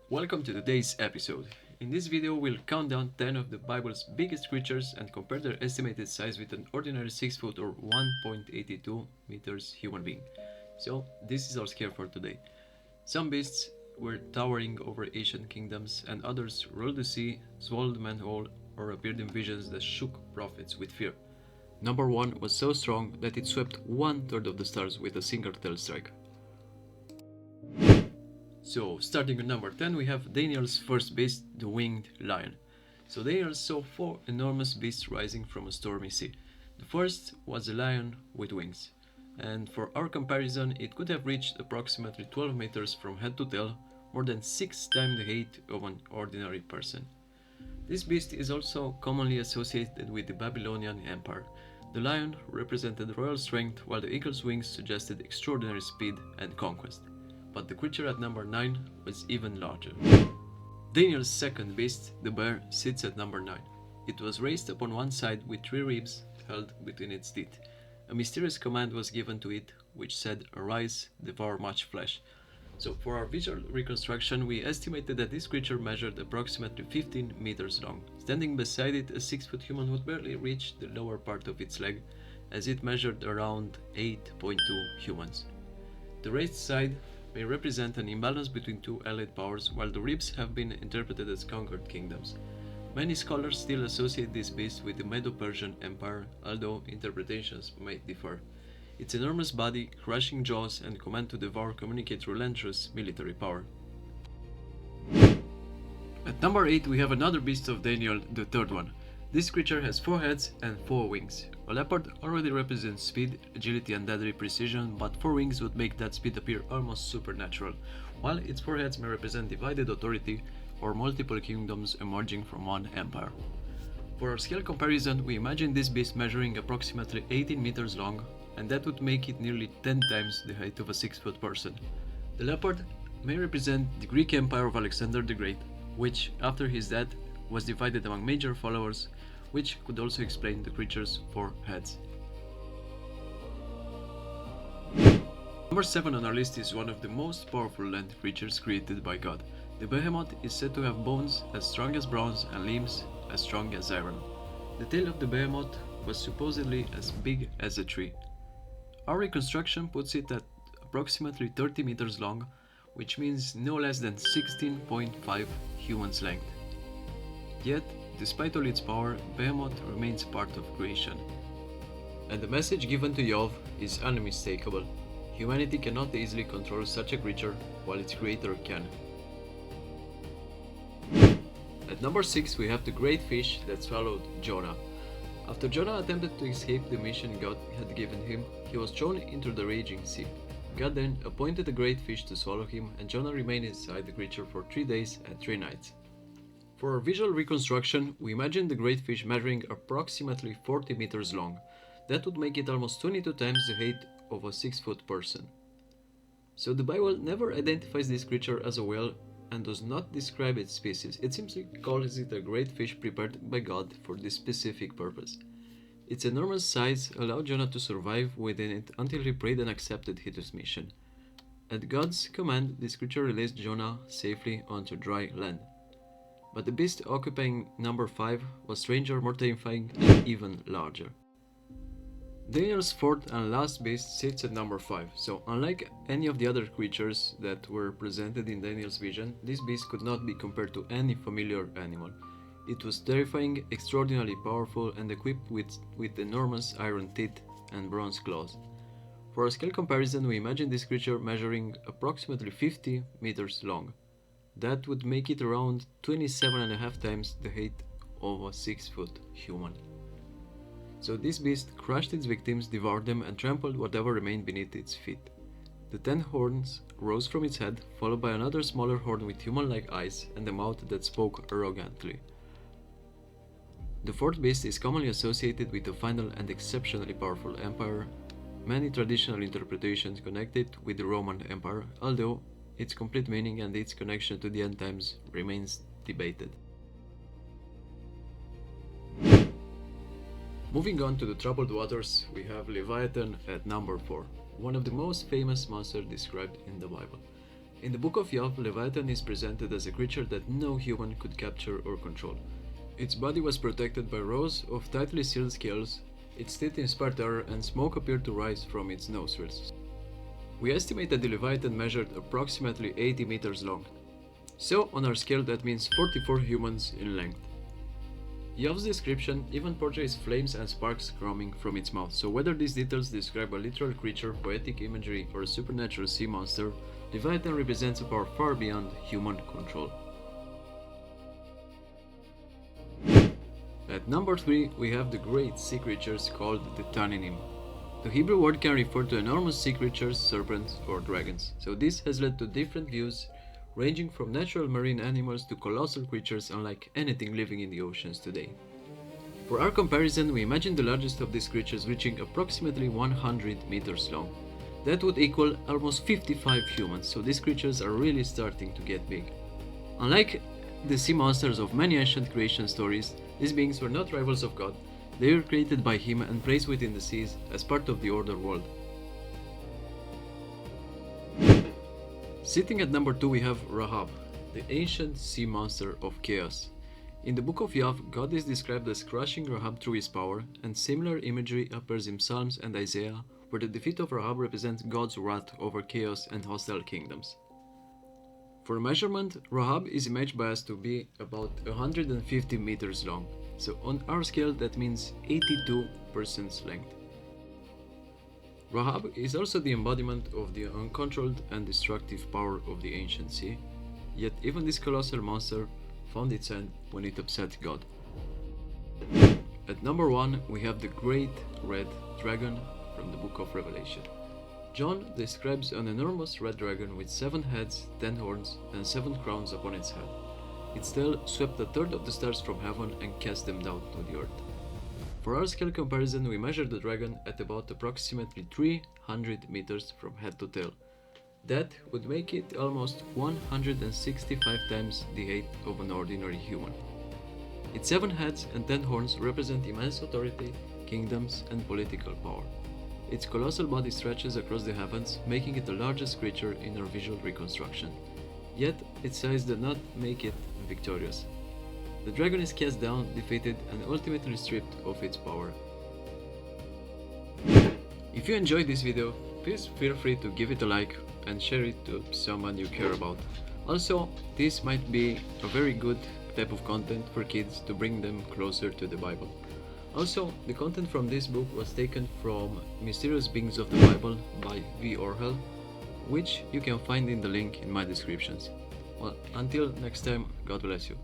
Welcome to today's episode. In this video, we'll count down 10 of the Bible's biggest creatures and compare their estimated size with an ordinary 6 foot or 1.82 meters human being. So, this is our scale for today. Some beasts were towering over ancient kingdoms, and others ruled the sea, swallowed manhole, or appeared in visions that shook prophets with fear. Number 1 was so strong that it swept 1/3 of the stars with a single tail strike. So, starting at number 10, we have Daniel's first beast, the winged lion. So, Daniel saw 4 enormous beasts rising from a stormy sea. The first was a lion with wings, and for our comparison, it could have reached approximately 12 meters from head to tail, more than 6 times the height of an ordinary person. This beast is also commonly associated with the Babylonian Empire. The lion represented royal strength, while the eagle's wings suggested extraordinary speed and conquest. But the creature at number 9 was even larger. Daniel's second beast, the bear, sits at number 9. It was raised upon one side with 3 ribs held between its teeth. A mysterious command was given to it, which said, "Arise, devour much flesh." So for our visual reconstruction, we estimated that this creature measured approximately 15 meters long. Standing beside it, a 6-foot human would barely reach the lower part of its leg, as it measured around 8.2 humans. The raised side may represent an imbalance between 2 allied powers, while the ribs have been interpreted as conquered kingdoms. Many scholars still associate this beast with the Medo-Persian Empire, although interpretations may differ. Its enormous body, crushing jaws, and command to devour communicate relentless military power. At number 8, we have another beast of Daniel, the third one. This creature has 4 heads and 4 wings. A leopard already represents speed, agility, and deadly precision, but 4 wings would make that speed appear almost supernatural, while its 4 heads may represent divided authority or multiple kingdoms emerging from one empire. For our scale comparison, we imagine this beast measuring approximately 18 meters long, and that would make it nearly 10 times the height of a 6-foot person. The leopard may represent the Greek Empire of Alexander the Great, which, after his death, was divided among major followers, which could also explain the creature's 4 heads. Number 7 on our list is one of the most powerful land creatures created by God. The behemoth is said to have bones as strong as bronze and limbs as strong as iron. The tail of the behemoth was supposedly as big as a tree. Our reconstruction puts it at approximately 30 meters long, which means no less than 16.5 humans' length. Yet, despite all its power, Behemoth remains part of creation. And the message given to Yov is unmistakable. Humanity cannot easily control such a creature, while its creator can. At number 6, we have the great fish that swallowed Jonah. After Jonah attempted to escape the mission God had given him, he was thrown into the raging sea. God then appointed a great fish to swallow him, and Jonah remained inside the creature for 3 days and 3 nights. For our visual reconstruction, we imagine the great fish measuring approximately 40 meters long. That would make it almost 22 times the height of a 6-foot person. So the Bible never identifies this creature as a whale and does not describe its species. It simply calls it a great fish prepared by God for this specific purpose. Its enormous size allowed Jonah to survive within it until he prayed and accepted his mission. At God's command, this creature released Jonah safely onto dry land. But the beast occupying number 5 was stranger, more terrifying, and even larger. Daniel's fourth and last beast sits at number 5, so unlike any of the other creatures that were presented in Daniel's vision, this beast could not be compared to any familiar animal. It was terrifying, extraordinarily powerful, and equipped with enormous iron teeth and bronze claws. For a scale comparison, we imagine this creature measuring approximately 50 meters long. That would make it around 27.5 times the height of a 6-foot human. So this beast crushed its victims, devoured them, and trampled whatever remained beneath its feet. The 10 horns rose from its head, followed by another smaller horn with human-like eyes and a mouth that spoke arrogantly. The fourth beast is commonly associated with a final and exceptionally powerful empire. Many traditional interpretations connect it with the Roman Empire, although its complete meaning and its connection to the end times remains debated. Moving on to the troubled waters, we have Leviathan at number 4, one of the most famous monsters described in the Bible. In the book of Job, Leviathan is presented as a creature that no human could capture or control. Its body was protected by rows of tightly sealed scales, its teeth inspired terror, and smoke appeared to rise from its nostrils. We estimate that the Leviathan measured approximately 80 meters long. So, on our scale, that means 44 humans in length. Job's description even portrays flames and sparks coming from its mouth, so whether these details describe a literal creature, poetic imagery, or a supernatural sea monster, Leviathan represents a power far beyond human control. At number 3, we have the great sea creatures called the Tanninim. The Hebrew word can refer to enormous sea creatures, serpents, or dragons, so this has led to different views ranging from natural marine animals to colossal creatures unlike anything living in the oceans today. For our comparison, we imagine the largest of these creatures reaching approximately 100 meters long. That would equal almost 55 humans, so these creatures are really starting to get big. Unlike the sea monsters of many ancient creation stories, these beings were not rivals of God. They were created by Him and placed within the seas as part of the order world. Sitting at number 2 we have Rahab, the ancient sea monster of chaos. In the book of Job, God is described as crushing Rahab through his power, and similar imagery appears in Psalms and Isaiah, where the defeat of Rahab represents God's wrath over chaos and hostile kingdoms. For measurement, Rahab is imagined by us to be about 150 meters long, so on our scale that means 82 persons length. Rahab is also the embodiment of the uncontrolled and destructive power of the ancient sea, yet even this colossal monster found its end when it upset God. At number 1 we have the Great Red Dragon from the book of Revelation. John describes an enormous red dragon with 7 heads, 10 horns, and 7 crowns upon its head. Its tail swept a third of the stars from heaven and cast them down to the earth. For our scale comparison, we measured the dragon at about approximately 300 meters from head to tail. That would make it almost 165 times the height of an ordinary human. Its 7 heads and 10 horns represent immense authority, kingdoms, and political power. Its colossal body stretches across the heavens, making it the largest creature in our visual reconstruction. Yet, its size did not make it victorious. The dragon is cast down, defeated, and ultimately stripped of its power. If you enjoyed this video, please feel free to give it a like and share it to someone you care about. Also, this might be a very good type of content for kids to bring them closer to the Bible. Also, the content from this book was taken from Mysterious Beings of the Bible by V. Orhel, which you can find in the link in my descriptions. Well, until next time, God bless you.